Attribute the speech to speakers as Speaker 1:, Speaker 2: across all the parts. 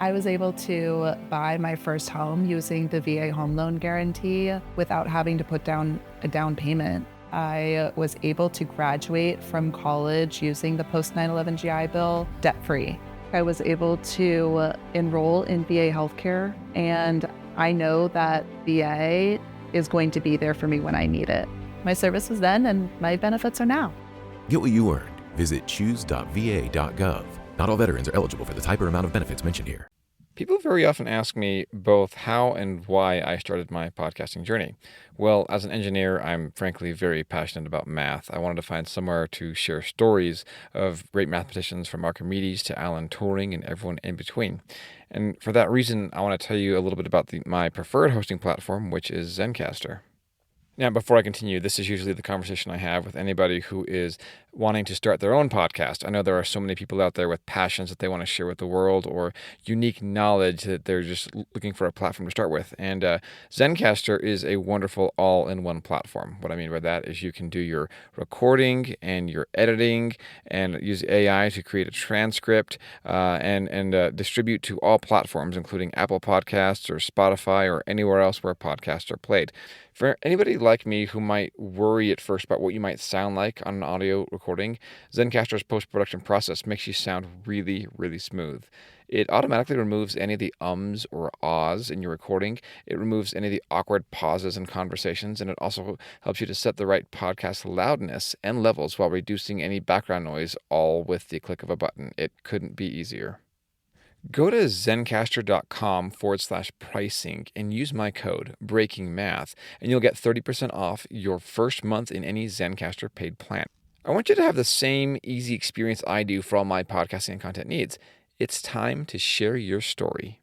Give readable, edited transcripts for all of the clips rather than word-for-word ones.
Speaker 1: I was able to buy my first home using the VA home loan guarantee without having to put down a down payment. I was able to graduate from college using the post 9/11 GI Bill debt-free. I was able to enroll in VA healthcare, and I know that VA is going to be there for me when I need it. My service was then, and my benefits are now.
Speaker 2: Get what you earned. Visit choose.va.gov. Not all veterans are eligible for the type or amount of benefits mentioned here.
Speaker 3: People very often ask me both how and why I started my podcasting journey. Well, as an engineer, I'm frankly very passionate about math. I wanted to find somewhere to share stories of great mathematicians from Archimedes to Alan Turing and everyone in between. And for that reason, I want to tell you a little bit about my preferred hosting platform, which is Zencastr. Now, before I continue, this is usually the conversation I have with anybody who is wanting to start their own podcast. I know there are so many people out there with passions that they want to share with the world or unique knowledge that they're just looking for a platform to start with. And Zencastr is a wonderful all-in-one platform. What I mean by that is you can do your recording and your editing and use AI to create a transcript and distribute to all platforms, including Apple Podcasts or Spotify or anywhere else where podcasts are played. For anybody like me who might worry at first about what you might sound like on an audio recording, Zencastr's post-production process makes you sound really, really smooth. It automatically removes any of the ums or ahs in your recording. It removes any of the awkward pauses in conversations, and it also helps you to set the right podcast loudness and levels while reducing any background noise, all with the click of a button. It couldn't be easier. Go to zencastr.com/pricing and use my code BREAKINGMath, and you'll get 30% off your first month in any Zencastr paid plan. I want you to have the same easy experience I do for all my podcasting and content needs. It's time to share your story.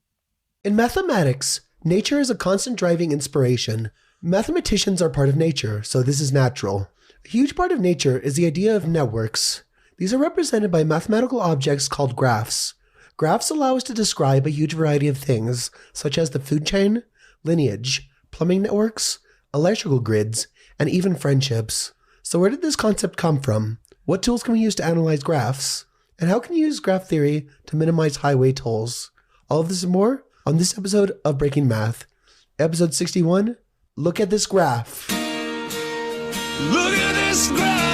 Speaker 4: In mathematics, nature is a constant driving inspiration. Mathematicians are part of nature, so this is natural. A huge part of nature is the idea of networks. These are represented by mathematical objects called graphs. Graphs allow us to describe a huge variety of things, such as the food chain, lineage, plumbing networks, electrical grids, and even friendships. So where did this concept come from? What tools can we use to analyze graphs? And how can you use graph theory to minimize highway tolls? All of this and more on this episode of Breaking Math. Episode 61, Look at This Graph.
Speaker 5: Look at this graph!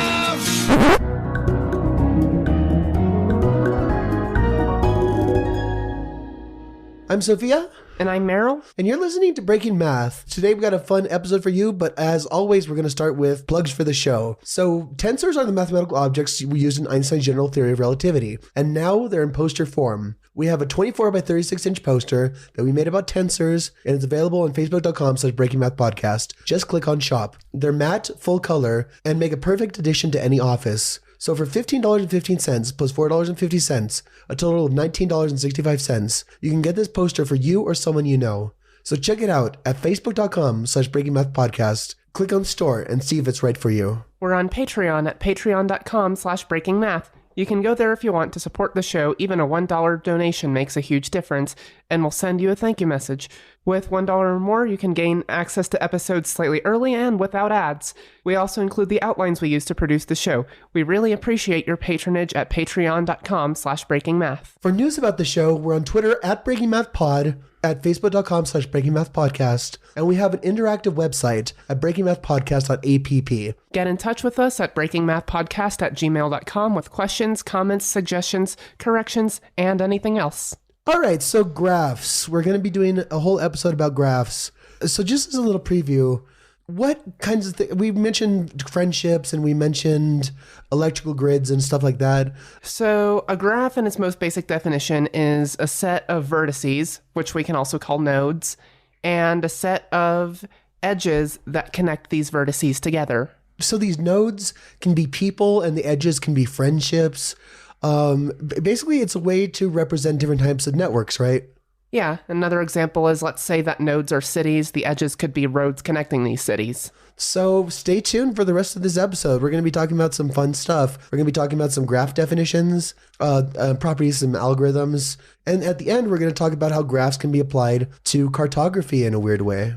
Speaker 4: I'm Sophia.
Speaker 6: And I'm Meryl.
Speaker 4: And you're listening to Breaking Math. Today we've got a fun episode for you, but as always, we're going to start with plugs for the show. So tensors are the mathematical objects we used in Einstein's general theory of relativity, and now they're in poster form. We have a 24 by 36 inch poster that we made about tensors, and it's available on facebook.com/breakingmathpodcast. Just click on shop. They're matte, full color, and make a perfect addition to any office. So for $15.15 plus $4.50, a total of $19.65, you can get this poster for you or someone you know. So check it out at facebook.com/breakingmathpodcast. Click on store and see if it's right for you.
Speaker 6: We're on Patreon at patreon.com/breakingmath. You can go there if you want to support the show. Even a $1 donation makes a huge difference, and we'll send you a thank you message. With $1 or more, you can gain access to episodes slightly early and without ads. We also include the outlines we use to produce the show. We really appreciate your patronage at patreon.com/breakingmath.
Speaker 4: For news about the show, we're on Twitter at breakingmathpod, at facebook.com/breakingmathpodcast, and we have an interactive website at breakingmathpodcast.app.
Speaker 6: Get in touch with us at breakingmathpodcast@gmail.com with questions, comments, suggestions, corrections, and anything else.
Speaker 4: All right, so graphs. We're going to be doing a whole episode about graphs. So just as a little preview, what kinds of things? We mentioned friendships and we mentioned electrical grids and stuff like that.
Speaker 6: So a graph in its most basic definition is a set of vertices, which we can also call nodes, and a set of edges that connect these vertices together.
Speaker 4: So these nodes can be people and the edges can be friendships. Basically, it's a way to represent different types of networks, right?
Speaker 6: Yeah, another example is, let's say that nodes are cities. The edges could be roads connecting these cities.
Speaker 4: So stay tuned for the rest of this episode. We're going to be talking about some fun stuff. We're going to be talking about some graph definitions, properties, some algorithms. And at the end, we're going to talk about how graphs can be applied to cartography in a weird way.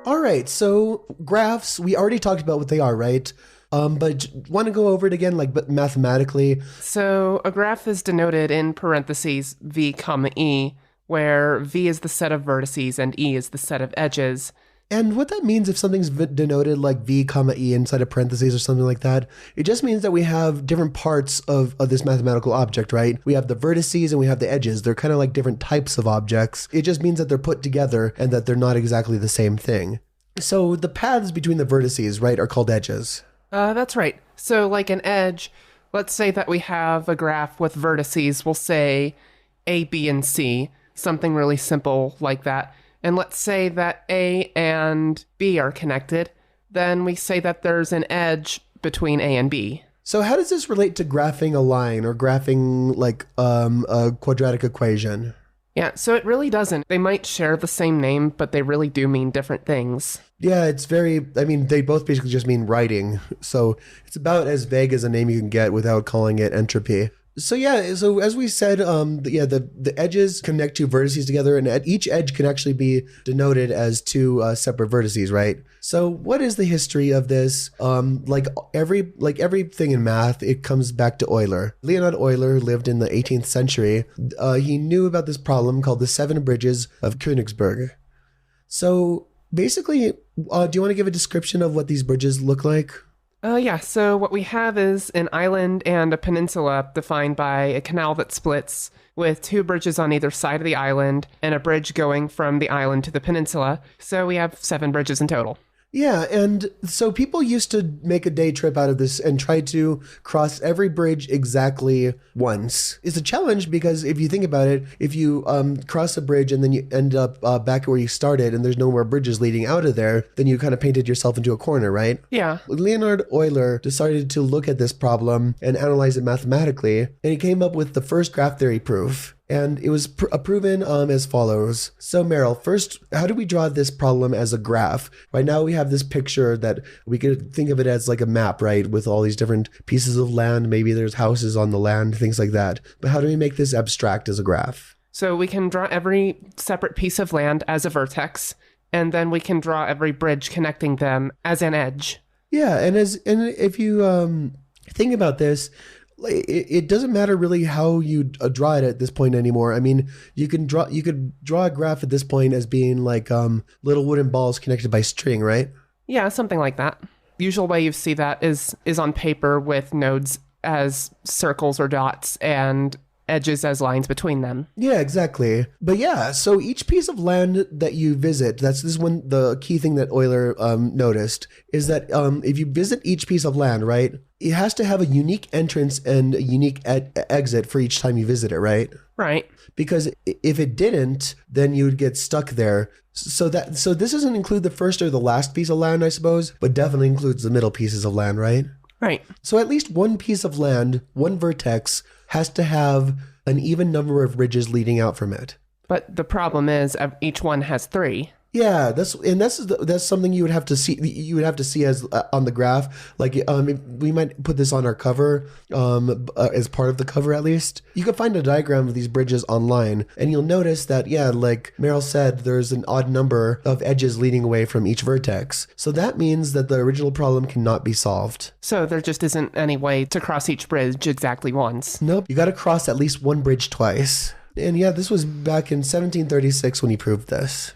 Speaker 4: All right, so graphs, we already talked about what they are, right? But want to go over it again, like, but mathematically?
Speaker 6: So a graph is denoted in parentheses v comma e, where v is the set of vertices and e is the set of edges.
Speaker 4: And what that means if something's denoted like v comma e inside of parentheses or something like that, it just means that we have different parts of this mathematical object, right? We have the vertices and we have the edges. They're kind of like different types of objects. It just means that they're put together and that they're not exactly the same thing. So the paths between the vertices, right, are called edges.
Speaker 6: That's right. So like an edge, let's say that we have a graph with vertices, we'll say A, B, and C, something really simple like that. And let's say that A and B are connected, then we say that there's an edge between A and B.
Speaker 4: So how does this relate to graphing a line or graphing like a quadratic equation?
Speaker 6: Yeah, so it really doesn't. They might share the same name, but they really do mean different things.
Speaker 4: Yeah, it's very, I mean, they both basically just mean writing. So it's about as vague as a name you can get without calling it entropy. So yeah, so as we said, the edges connect two vertices together, and each edge can actually be denoted as two separate vertices, right? So what is the history of this? Like everything in math, it comes back to Euler. Leonhard Euler lived in the 18th century. He knew about this problem called the Seven Bridges of Königsberg. So basically, do you want to give a description of what these bridges look like?
Speaker 6: Yeah, so what we have is an island and a peninsula defined by a canal that splits with two bridges on either side of the island and a bridge going from the island to the peninsula. So we have 7 bridges in total.
Speaker 4: Yeah, and so people used to make a day trip out of this and try to cross every bridge exactly once. It's a challenge because if you think about it, if you cross a bridge and then you end up back where you started and there's no more bridges leading out of there, then you kind of painted yourself into a corner, right?
Speaker 6: Yeah.
Speaker 4: Leonhard Euler decided to look at this problem and analyze it mathematically, and he came up with the first graph theory proof. And it was proven as follows. So Meryl, first, how do we draw this problem as a graph? Right now we have this picture that we could think of it as like a map, right? With all these different pieces of land. Maybe there's houses on the land, things like that. But how do we make this abstract as a graph?
Speaker 6: So we can draw every separate piece of land as a vertex, and then we can draw every bridge connecting them as an edge.
Speaker 4: Yeah, and if you think about this, it doesn't matter really how you draw it at this point anymore. I mean, you could draw a graph at this point as being like little wooden balls connected by string, right?
Speaker 6: Yeah, something like that. Usual way you see that is on paper with nodes as circles or dots and edges as lines between them.
Speaker 4: Yeah, exactly. But yeah, so each piece of land that you visit, this is when the key thing that Euler noticed is that if you visit each piece of land, right, it has to have a unique entrance and a unique exit for each time you visit it, right?
Speaker 6: Right.
Speaker 4: Because if it didn't, then you would get stuck there. So this doesn't include the first or the last piece of land, I suppose, but definitely includes the middle pieces of land, right?
Speaker 6: Right.
Speaker 4: So at least one piece of land, one vertex, has to have an even number of ridges leading out from it.
Speaker 6: But the problem is each one has 3.
Speaker 4: Yeah, that's something you would have to see. You would have to see as on the graph. Like we might put this on our cover as part of the cover at least. You can find a diagram of these bridges online, and you'll notice that like Meryl said, there's an odd number of edges leading away from each vertex. So that means that the original problem cannot be solved.
Speaker 6: So there just isn't any way to cross each bridge exactly once.
Speaker 4: Nope, you got to cross at least one bridge twice. And yeah, this was back in 1736 when he proved this.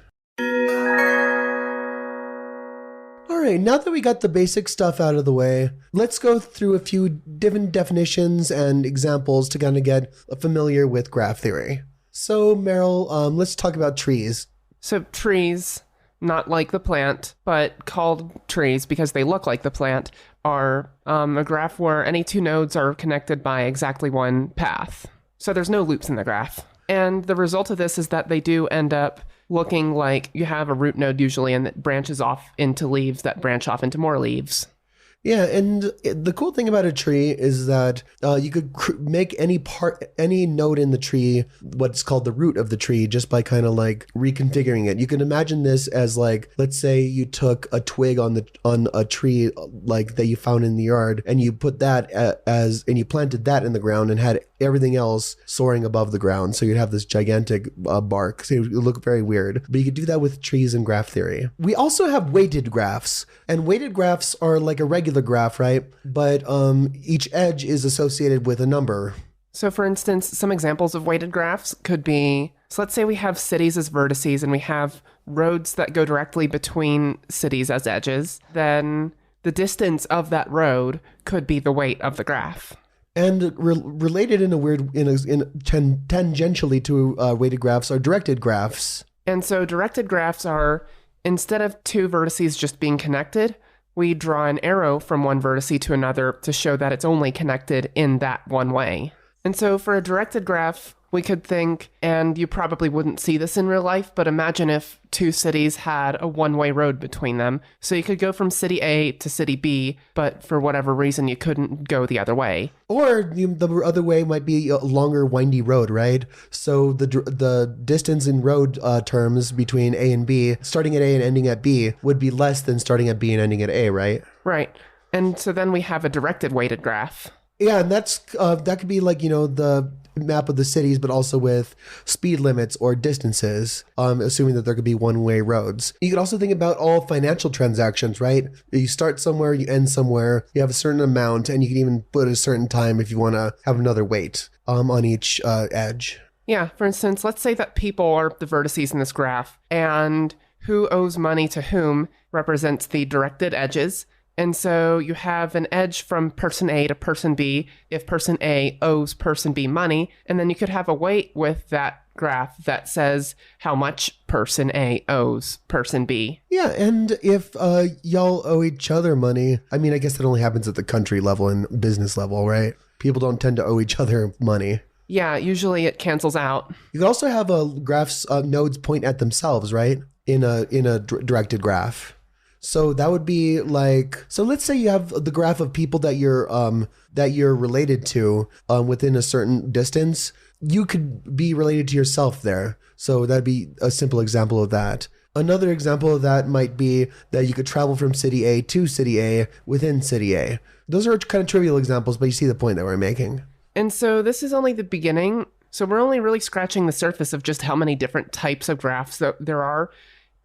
Speaker 4: All right, now that we got the basic stuff out of the way, let's go through a few different definitions and examples to kind of get familiar with graph theory. So, Meryl, let's talk about trees.
Speaker 6: So trees, not like the plant, but called trees because they look like the plant, are a graph where any 2 nodes are connected by exactly one path. So there's no loops in the graph. And the result of this is that they do end up looking like you have a root node usually, and that branches off into leaves that branch off into more leaves.
Speaker 4: Yeah, and the cool thing about a tree is that you could make any node in the tree what's called the root of the tree just by kind of like reconfiguring it. You can imagine this as like, let's say you took a twig on a tree like that you found in the yard, and you put that and you planted that in the ground and had everything else soaring above the ground. So you'd have this gigantic bark. So it would look very weird. But you could do that with trees and graph theory. We also have weighted graphs. And weighted graphs are like a regular graph, right? But each edge is associated with a number.
Speaker 6: So for instance, some examples of weighted graphs could be, so let's say we have cities as vertices and we have roads that go directly between cities as edges. Then the distance of that road could be the weight of the graph.
Speaker 4: And related in a weird, tangentially to weighted graphs are directed graphs.
Speaker 6: And so directed graphs are, instead of two vertices just being connected, we draw an arrow from one vertice to another to show that it's only connected in that one way. And so for a directed graph, we could think, and you probably wouldn't see this in real life, but imagine if two cities had a one-way road between them. So you could go from city A to city B, but for whatever reason, you couldn't go the other way.
Speaker 4: Or the other way might be a longer, windy road, right? So the distance in road terms between A and B, starting at A and ending at B, would be less than starting at B and ending at A, right?
Speaker 6: Right. And so then we have a directed weighted graph.
Speaker 4: Yeah, and that's that could be like, the map of the cities, but also with speed limits or distances, assuming that there could be one-way roads. You could also think about all financial transactions, right? You start somewhere, you end somewhere, you have a certain amount, and you can even put a certain time if you want to have another weight on each edge.
Speaker 6: Yeah, for instance, let's say that people are the vertices in this graph, and who owes money to whom represents the directed edges. And so you have an edge from person A to person B if person A owes person B money, and then you could have a weight with that graph that says how much person A owes person B.
Speaker 4: Yeah, and if y'all owe each other money, I mean, I guess that only happens at the country level and business level, right? People don't tend to owe each other money.
Speaker 6: Yeah, usually it cancels out.
Speaker 4: You could also have graphs nodes point at themselves, right? In a directed graph. So that would be like, so let's say you have the graph of people that you're related to within a certain distance. You could be related to yourself there. So that'd be a simple example of that. Another example of that might be that you could travel from city A to city A within city A. Those are kind of trivial examples, but you see the point that we're making.
Speaker 6: And so this is only the beginning. So we're only really scratching the surface of just how many different types of graphs that there are.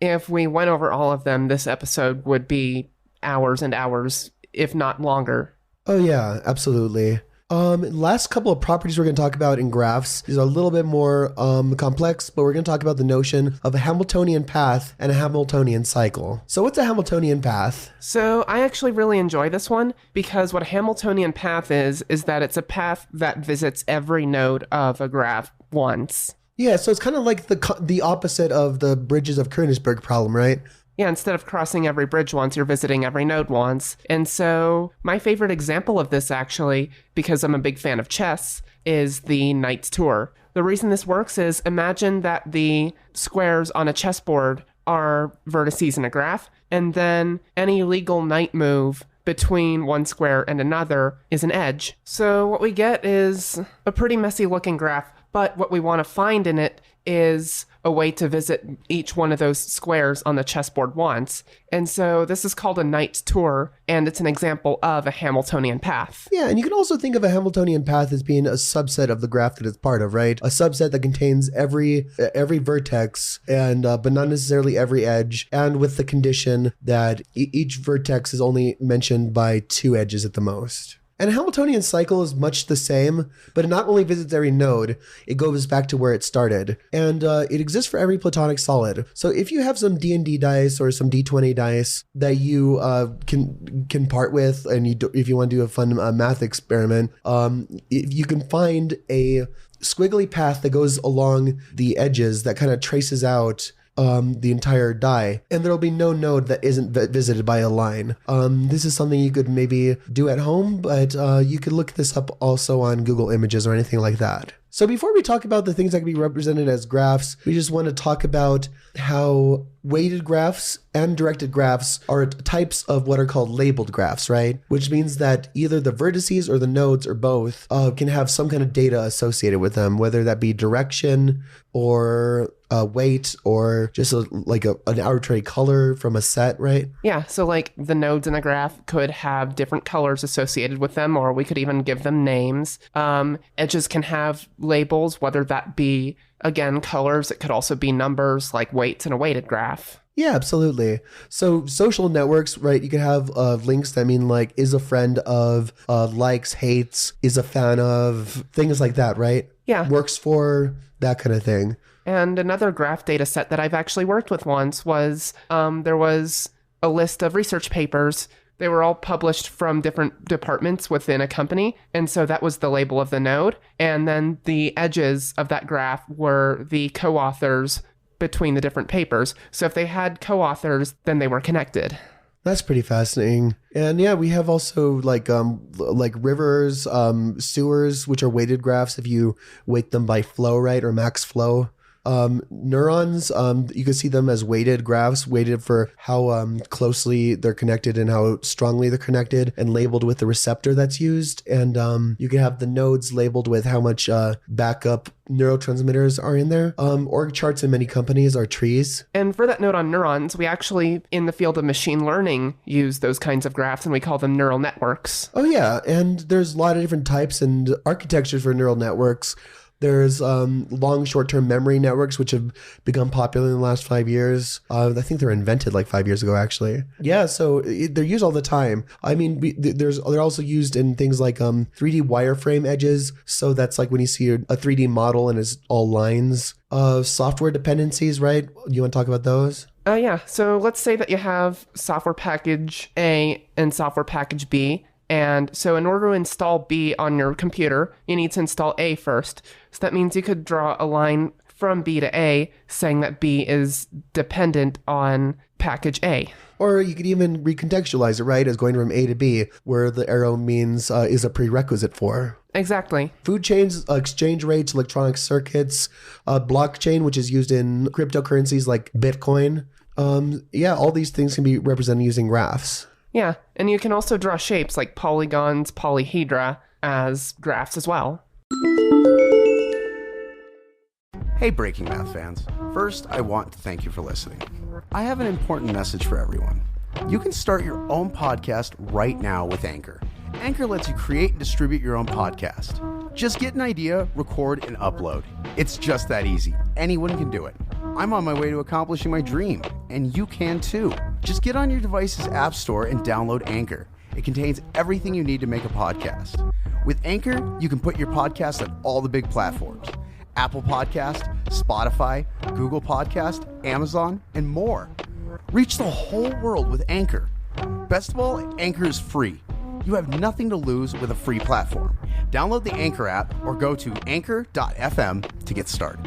Speaker 6: If we went over all of them, this episode would be hours and hours, if not longer.
Speaker 4: Oh yeah, absolutely. Last couple of properties we're going to talk about in graphs is a little bit more complex, but we're going to talk about the notion of a Hamiltonian path and a Hamiltonian cycle. So what's a Hamiltonian path?
Speaker 6: So I actually really enjoy this one because what a Hamiltonian path is that it's a path that visits every node of a graph once.
Speaker 4: Yeah, so it's kind of like the opposite of the bridges of Königsberg problem, right?
Speaker 6: Yeah, instead of crossing every bridge once, you're visiting every node once. And so my favorite example of this, actually, because I'm a big fan of chess, is the Knight's Tour. The reason this works is imagine that the squares on a chessboard are vertices in a graph, and then any legal knight move between one square and another is an edge. So what we get is a pretty messy looking graph, but what we want to find in it is a way to visit each one of those squares on the chessboard once. And so this is called a Knight's Tour, and it's an example of a Hamiltonian path.
Speaker 4: Yeah, and you can also think of a Hamiltonian path as being a subset of the graph that it's part of, right? A subset that contains every vertex, and but not necessarily every edge, and with the condition that each vertex is only mentioned by two edges at the most. And a Hamiltonian cycle is much the same, but it not only visits every node, it goes back to where it started. And it exists for every Platonic solid. So if you have some D&D dice or some D20 dice that you can part with, and if you want to do a fun math experiment, if you can find a squiggly path that goes along the edges that kind of traces out the entire die, and there'll be no node that isn't visited by a line. This is something you could maybe do at home, but you could look this up also on Google Images or anything like that. So before we talk about the things that can be represented as graphs, we just want to talk about how weighted graphs and directed graphs are types of what are called labeled graphs, right? Which means that either the vertices or the nodes or both can have some kind of data associated with them, whether that be direction or weight or just an arbitrary color from a set, right?
Speaker 6: Yeah, so like the nodes in a graph could have different colors associated with them, or we could even give them names. Edges can have labels, whether that be, again, colors. It could also be numbers like weights in a weighted graph.
Speaker 4: Yeah, absolutely. So social networks, right? You can have links that mean like is a friend of, likes, hates, is a fan of, things like that, right?
Speaker 6: Yeah.
Speaker 4: Works for, that kind of thing.
Speaker 6: And another graph data set that I've actually worked with once was there was a list of research papers. They were all published from different departments within a company. And so that was the label of the node. And then the edges of that graph were the co-authors between the different papers. So if they had co-authors, then they were connected.
Speaker 4: That's pretty fascinating. And yeah, we have also like rivers, sewers, which are weighted graphs if you weight them by flow, right? Or max flow. Neurons, you can see them as weighted graphs, weighted for how closely they're connected and how strongly they're connected, and labeled with the receptor that's used. And you can have the nodes labeled with how much backup neurotransmitters are in there. Org charts in many companies are trees.
Speaker 6: And for that note on neurons, we actually, in the field of machine learning, use those kinds of graphs, and we call them neural networks.
Speaker 4: Oh yeah, and there's a lot of different types and architectures for neural networks. There's long short-term memory networks, which have become popular in the last 5 years. I think they were invented like 5 years ago, actually. Yeah, so they're used all the time. I mean, they're also used in things like 3D wireframe edges. So that's like when you see a 3D model and it's all lines. Software dependencies, right? You want to talk about those?
Speaker 6: Yeah, so let's say that you have software package A and software package B. And so in order to install B on your computer, you need to install A first. So that means you could draw a line from B to A saying that B is dependent on package A.
Speaker 4: Or you could even recontextualize it, right, as going from A to B, where the arrow means is a prerequisite for.
Speaker 6: Exactly.
Speaker 4: Food chains, exchange rates, electronic circuits, blockchain, which is used in cryptocurrencies like Bitcoin. Yeah, all these things can be represented using graphs.
Speaker 6: Yeah, and you can also draw shapes like polygons, polyhedra as graphs as well.
Speaker 7: Hey Breaking Math fans. First, I want to thank you for listening. I have an important message for everyone. You can start your own podcast right now with Anchor. Anchor lets you create and distribute your own podcast. Just get an idea, record, and upload. It's just that easy. Anyone can do it. I'm on my way to accomplishing my dream, and you can too. Just get on your device's app store and download Anchor. It contains everything you need to make a podcast. With Anchor, you can put your podcast on all the big platforms: Apple Podcast, Spotify, Google Podcast, Amazon, and more. Reach the whole world with Anchor. Best of all, Anchor is free. You have nothing to lose with a free platform. Download the Anchor app or go to anchor.fm to get started.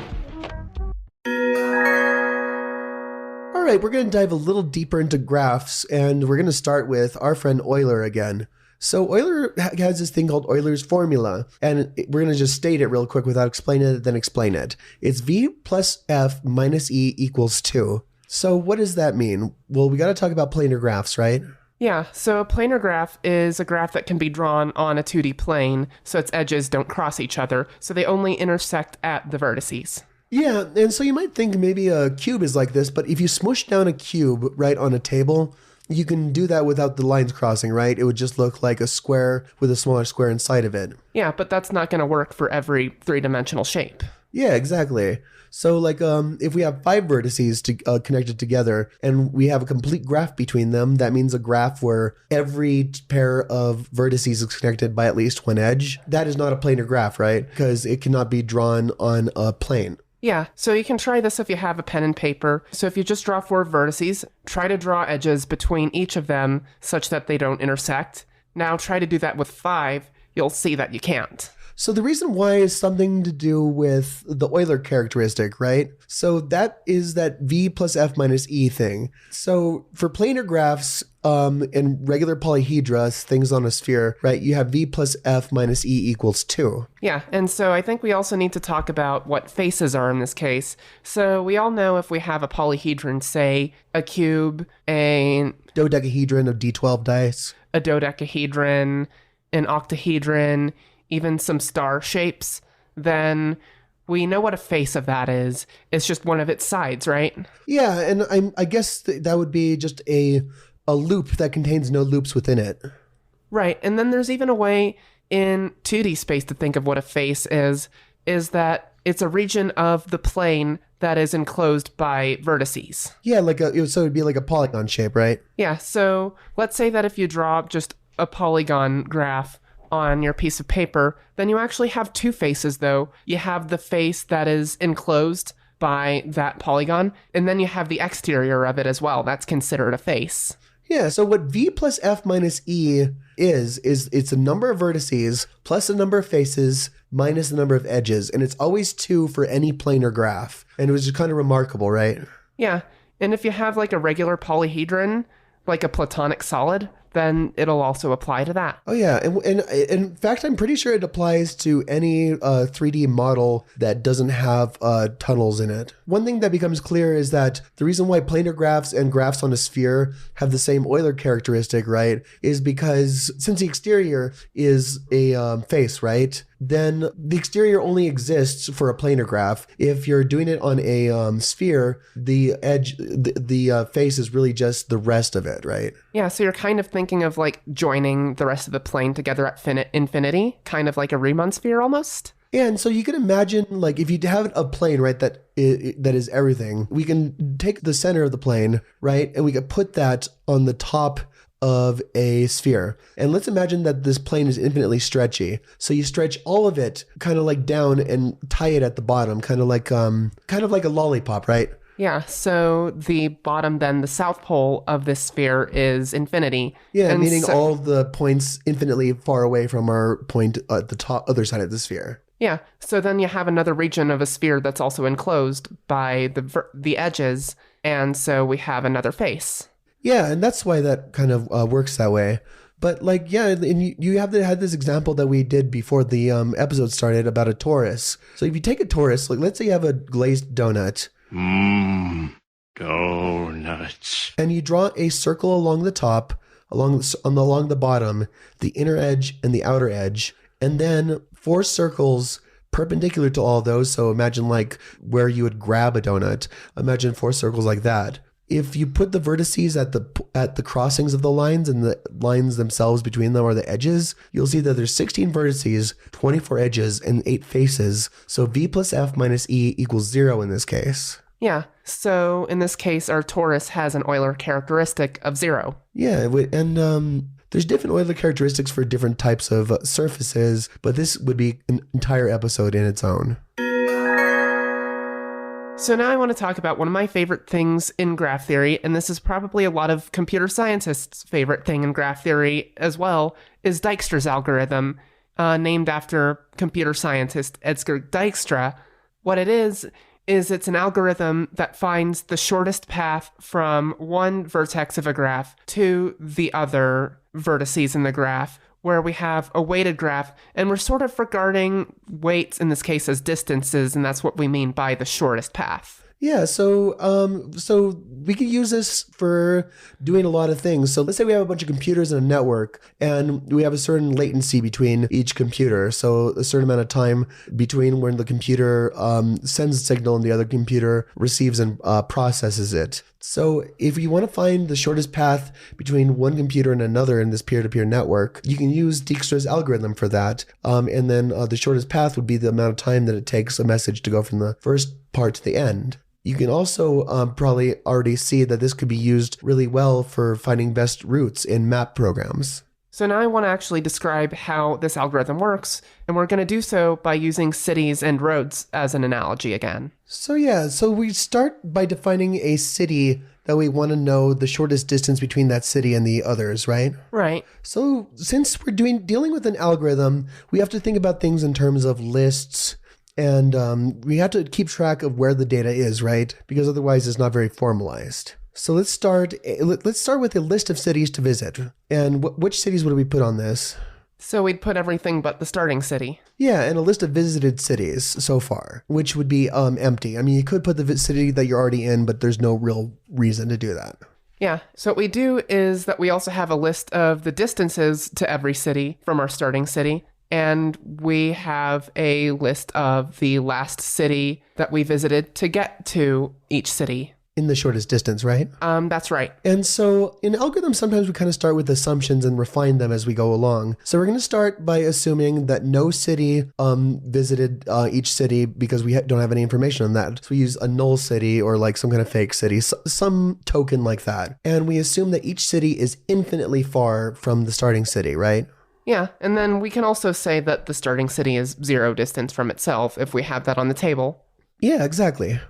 Speaker 4: All right, we're going to dive a little deeper into graphs, and we're going to start with our friend Euler again. So Euler has this thing called Euler's formula, and we're going to just state it real quick without explaining it, then explain it. It's V plus F minus E equals 2. So what does that mean? Well, we got to talk about planar graphs, right?
Speaker 6: Yeah, so a planar graph is a graph that can be drawn on a 2D plane, so its edges don't cross each other, so they only intersect at the vertices.
Speaker 4: Yeah, and so you might think maybe a cube is like this, but if you smush down a cube right on a table, you can do that without the lines crossing, right? It would just look like a square with a smaller square inside of it.
Speaker 6: Yeah, but that's not going to work for every three-dimensional shape.
Speaker 4: Yeah, exactly. So like if we have 5 vertices connected together and we have a complete graph between them, that means a graph where every pair of vertices is connected by at least one edge. That is not a planar graph, right? Because it cannot be drawn on a plane.
Speaker 6: Yeah, so you can try this if you have a pen and paper. So if you just draw 4 vertices, try to draw edges between each of them such that they don't intersect. Now try to do that with 5. You'll see that you can't.
Speaker 4: So the reason why is something to do with the Euler characteristic, right? So that is that v plus f minus e thing. So for planar graphs and regular polyhedra, things on a sphere, right, you have v plus f minus e equals 2.
Speaker 6: Yeah, and so I think we also need to talk about what faces are in this case. So we all know if we have a polyhedron, say a cube, a
Speaker 4: Dodecahedron of d12 dice.
Speaker 6: a dodecahedron, an octahedron, even some star shapes, then we know what a face of that is. It's just one of its sides, right?
Speaker 4: Yeah, and I guess that would be just a loop that contains no loops within it.
Speaker 6: Right, and then there's even a way in 2D space to think of what a face is that it's a region of the plane that is enclosed by vertices.
Speaker 4: Yeah, so it'd be like a polygon shape, right?
Speaker 6: Yeah, so let's say that if you draw just a polygon graph on your piece of paper, then you actually have two faces though. You have the face that is enclosed by that polygon, and then you have the exterior of it as well. That's considered a face.
Speaker 4: Yeah, so what v plus f minus e is it's a number of vertices plus a number of faces minus the number of edges, and it's always 2 for any planar graph. And it was just kind of remarkable, right?
Speaker 6: Yeah, and if you have like a regular polyhedron, like a platonic solid, then it'll also apply to that.
Speaker 4: Oh yeah, and in fact, I'm pretty sure it applies to any 3D model that doesn't have tunnels in it. One thing that becomes clear is that the reason why planar graphs and graphs on a sphere have the same Euler characteristic, right, is because since the exterior is a face, right, then the exterior only exists for a planar graph. If you're doing it on a sphere, the edge, the face is really just the rest of it, right?
Speaker 6: Yeah, so you're kind of thinking of like joining the rest of the plane together at infinity, kind of like a Riemann sphere almost.
Speaker 4: Yeah, and so you can imagine, like, if you have a plane, right, that is everything, we can take the center of the plane, right, and we can put that on the top of a sphere. And let's imagine that this plane is infinitely stretchy. So you stretch all of it kind of like down and tie it at the bottom, kind of like a lollipop, right?
Speaker 6: Yeah, so the bottom, then the south pole of this sphere is infinity.
Speaker 4: Yeah,
Speaker 6: and
Speaker 4: meaning all the points infinitely far away from our point at the top other side of the sphere.
Speaker 6: Yeah, so then you have another region of a sphere that's also enclosed by the edges, and so we have another face.
Speaker 4: Yeah, and that's why that kind of works that way. But like, yeah, and you had this example that we did before the episode started about a torus. So if you take a torus, like let's say you have a glazed donut.
Speaker 5: Donuts.
Speaker 4: And you draw a circle along the top, along the bottom, the inner edge and the outer edge, and then 4 circles perpendicular to all those. So imagine like where you would grab a donut. Imagine 4 circles like that. If you put the vertices at the crossings of the lines and the lines themselves between them are the edges, you'll see that there's 16 vertices, 24 edges, and 8 faces. So v plus f minus e equals 0 in this case.
Speaker 6: Yeah, so in this case, our torus has an Euler characteristic of 0.
Speaker 4: Yeah, and there's different Euler characteristics for different types of surfaces, but this would be an entire episode in its own.
Speaker 6: So now I want to talk about one of my favorite things in graph theory, and this is probably a lot of computer scientists' favorite thing in graph theory as well, is Dijkstra's algorithm, named after computer scientist Edgar Dijkstra. What it is it's an algorithm that finds the shortest path from one vertex of a graph to the other vertices in the graph, where we have a weighted graph, and we're sort of regarding weights in this case as distances, and that's what we mean by the shortest path.
Speaker 4: Yeah, so we could use this for doing a lot of things. So let's say we have a bunch of computers in a network, and we have a certain latency between each computer. So a certain amount of time between when the computer sends a signal and the other computer receives and processes it. So if you want to find the shortest path between one computer and another in this peer-to-peer network, you can use Dijkstra's algorithm for that. And then the shortest path would be the amount of time that it takes a message to go from the first part to the end. You can also probably already see that this could be used really well for finding best routes in map programs.
Speaker 6: So now I want to actually describe how this algorithm works, and we're going to do so by using cities and roads as an analogy again.
Speaker 4: So we start by defining a city that we want to know the shortest distance between that city and the others, right?
Speaker 6: Right.
Speaker 4: So since we're dealing with an algorithm, we have to think about things in terms of lists, and we have to keep track of where the data is, right? Because otherwise it's not very formalized. So let's start with a list of cities to visit. And which cities would we put on this?
Speaker 6: So we'd put everything but the starting city.
Speaker 4: Yeah, and a list of visited cities so far, which would be empty. I mean, you could put the city that you're already in, but there's no real reason to do that.
Speaker 6: Yeah, so what we do is that we also have a list of the distances to every city from our starting city, and we have a list of the last city that we visited to get to each city.
Speaker 4: In the shortest distance, right?
Speaker 6: That's right.
Speaker 4: And so in algorithms, sometimes we kind of start with assumptions and refine them as we go along. So we're going to start by assuming that no city visited each city because we don't have any information on that. So we use a null city or like some kind of fake city, some token like that. And we assume that each city is infinitely far from the starting city, right?
Speaker 6: Yeah, and then we can also say that the starting city is 0 distance from itself if we have that on the table.
Speaker 4: Yeah, exactly.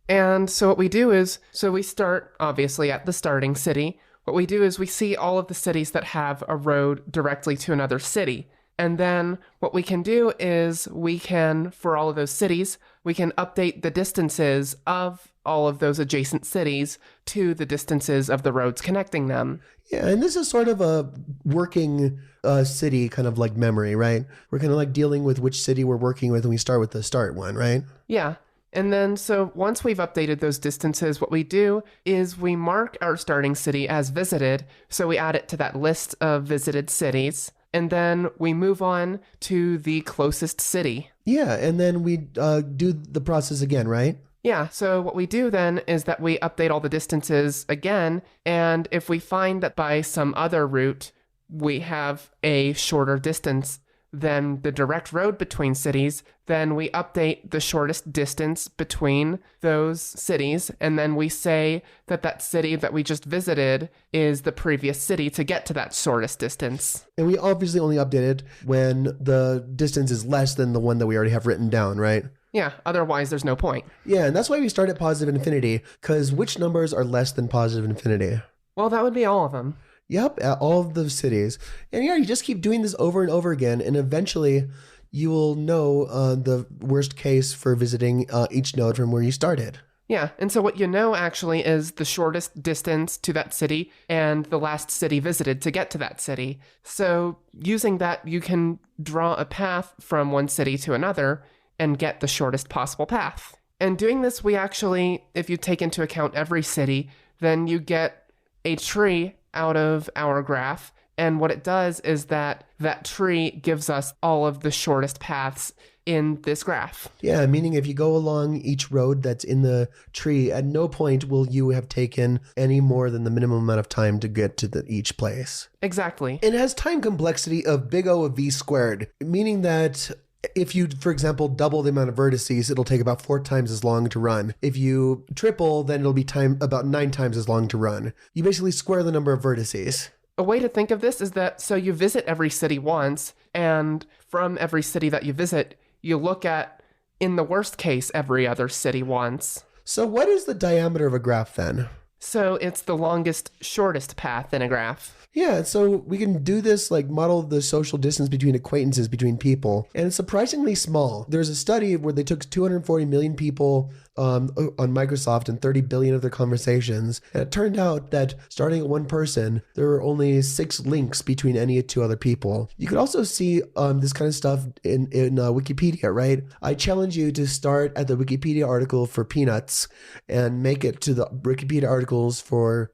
Speaker 6: And so what we do is, so we start obviously at the starting city. What we do is we see all of the cities that have a road directly to another city. And then what we can do is we can, for all of those cities, we can update the distances of all of those adjacent cities to the distances of the roads connecting them.
Speaker 4: Yeah, and this is sort of a working city kind of like memory, right? We're kind of like dealing with which city we're working with and we start with the start one, right?
Speaker 6: Yeah. And then, so once we've updated those distances, what we do is we mark our starting city as visited. So we add it to that list of visited cities. And then we move on to the closest city.
Speaker 4: Yeah, and then we do the process again, right?
Speaker 6: Yeah, so what we do then is that we update all the distances again. And if we find that by some other route, we have a shorter distance than the direct road between cities, then we update the shortest distance between those cities, and then we say that that city that we just visited is the previous city to get to that shortest distance.
Speaker 4: And we obviously only update it when the distance is less than the one that we already have written down, right?
Speaker 6: Yeah, otherwise there's no point.
Speaker 4: Yeah, and that's why we start at positive infinity, because which numbers are less than positive infinity?
Speaker 6: Well, that would be all of them.
Speaker 4: Yep, at all of the cities. And yeah, you just keep doing this over and over again, and eventually you will know the worst case for visiting each node from where you started.
Speaker 6: Yeah, and so what you know actually is the shortest distance to that city and the last city visited to get to that city. So using that, you can draw a path from one city to another and get the shortest possible path. And doing this, we actually, if you take into account every city, then you get a tree out of our graph. And what it does is that that tree gives us all of the shortest paths in this graph.
Speaker 4: Yeah, meaning if you go along each road that's in the tree, at no point will you have taken any more than the minimum amount of time to get to each place.
Speaker 6: Exactly.
Speaker 4: It has time complexity of big O of V squared, meaning that if you, for example, double the amount of vertices, it'll take about 4 times as long to run. If you triple, then it'll be about 9 times as long to run. You basically square the number of vertices.
Speaker 6: A way to think of this is that, so you visit every city once, and from every city that you visit, you look at, in the worst case, every other city once.
Speaker 4: So what is the diameter of a graph then?
Speaker 6: So it's the longest, shortest path in a graph.
Speaker 4: Yeah, so we can do this, like model the social distance between acquaintances between people, and it's surprisingly small. There's a study where they took 240 million people on Microsoft and 30 billion of their conversations, and it turned out that starting at one person, there were only 6 links between any 2 other people. You could also see this kind of stuff in Wikipedia, right? I challenge you to start at the Wikipedia article for peanuts and make it to the Wikipedia articles for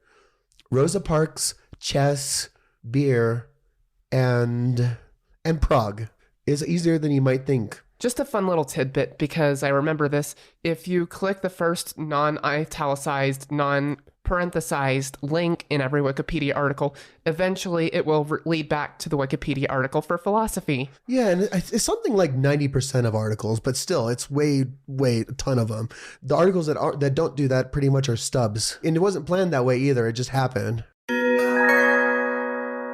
Speaker 4: Rosa Parks, chess, beer, and Prague. Is easier than you might think.
Speaker 6: Just a fun little tidbit, because I remember this. If you click the first non-italicized, non-parenthesized link in every Wikipedia article, eventually it will lead back to the Wikipedia article for philosophy.
Speaker 4: Yeah, and it's something like 90% of articles, but still, it's way a ton of them. The articles that don't do that pretty much are stubs. And it wasn't planned that way either, it just happened.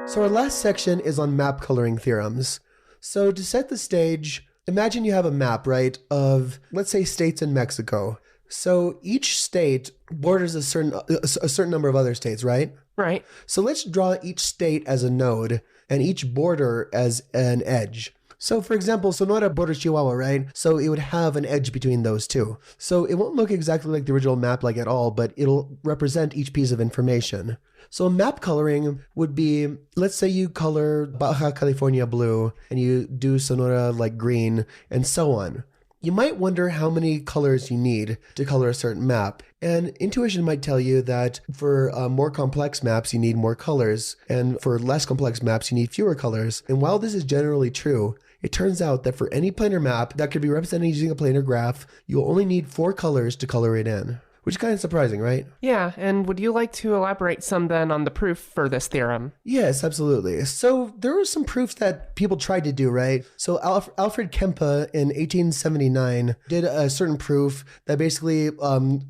Speaker 4: So our last section is on map coloring theorems. So to set the stage, imagine you have a map, right, of, let's say, states in Mexico. So each state borders a certain number of other states, right?
Speaker 6: Right.
Speaker 4: So let's draw each state as a node and each border as an edge. So for example, Sonora borders Chihuahua, right? So it would have an edge between those two. So it won't look exactly like the original map like at all, but it'll represent each piece of information. So map coloring would be, let's say you color Baja California blue and you do Sonora like green and so on. You might wonder how many colors you need to color a certain map. And intuition might tell you that for more complex maps, you need more colors. And for less complex maps, you need fewer colors. And while this is generally true, it turns out that for any planar map that could be represented using a planar graph, you'll only need 4 colors to color it in. Which is kind of surprising, right?
Speaker 6: Yeah, and would you like to elaborate some then on the proof for this theorem?
Speaker 4: Yes, absolutely. So there were some proofs that people tried to do, right? So Alfred Kempe in 1879 did a certain proof that basically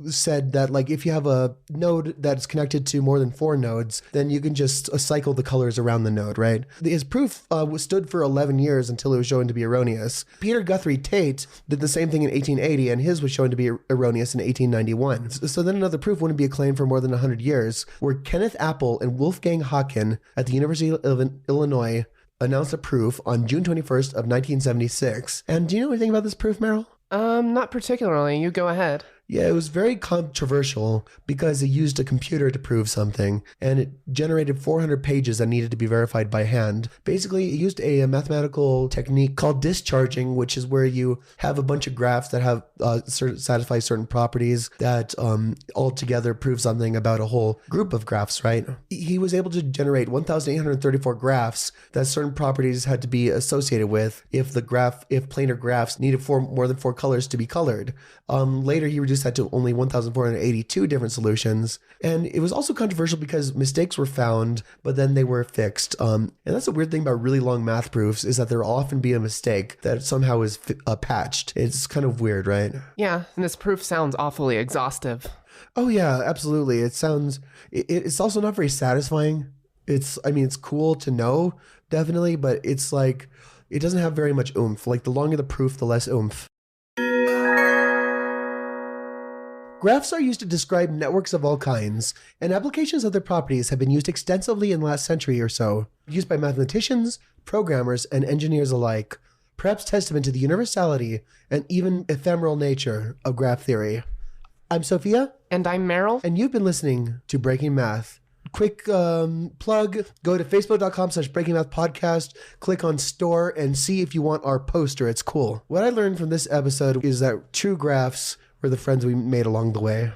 Speaker 4: said that like if you have a node that's connected to more than 4 nodes, then you can just cycle the colors around the node, right? His proof stood for 11 years until it was shown to be erroneous. Peter Guthrie Tate did the same thing in 1880, and his was shown to be erroneous in 1891. So then another proof wouldn't be acclaimed for more than 100 years, where Kenneth Appel and Wolfgang Haken at the University of Illinois announced a proof on June 21st of 1976. And do you know anything about this proof, Meryl?
Speaker 6: Not particularly. You go ahead.
Speaker 4: Yeah, it was very controversial because it used a computer to prove something, and it generated 400 pages that needed to be verified by hand. Basically, it used a mathematical technique called discharging, which is where you have a bunch of graphs that have satisfy certain properties that all together prove something about a whole group of graphs, right? He was able to generate 1,834 graphs that certain properties had to be associated with if planar graphs needed more than 4 colors to be colored. Later, he reduced that to only 1,482 different solutions. And it was also controversial because mistakes were found, but then they were fixed. And that's a weird thing about really long math proofs is that there'll often be a mistake that somehow is patched. It's kind of weird, right?
Speaker 6: Yeah, and this proof sounds awfully exhaustive.
Speaker 4: Oh yeah, absolutely. It's also not very satisfying. It's cool to know, definitely, but it's like, it doesn't have very much oomph. Like the longer the proof, the less oomph. Graphs are used to describe networks of all kinds, and applications of their properties have been used extensively in the last century or so, used by mathematicians, programmers, and engineers alike, perhaps testament to the universality and even ephemeral nature of graph theory. I'm Sophia.
Speaker 6: And I'm Meryl.
Speaker 4: And you've been listening to Breaking Math. Quick plug, go to facebook.com/breakingmathpodcast, click on store, and see if you want our poster. It's cool. What I learned from this episode is that true graphs were the friends we made along the way.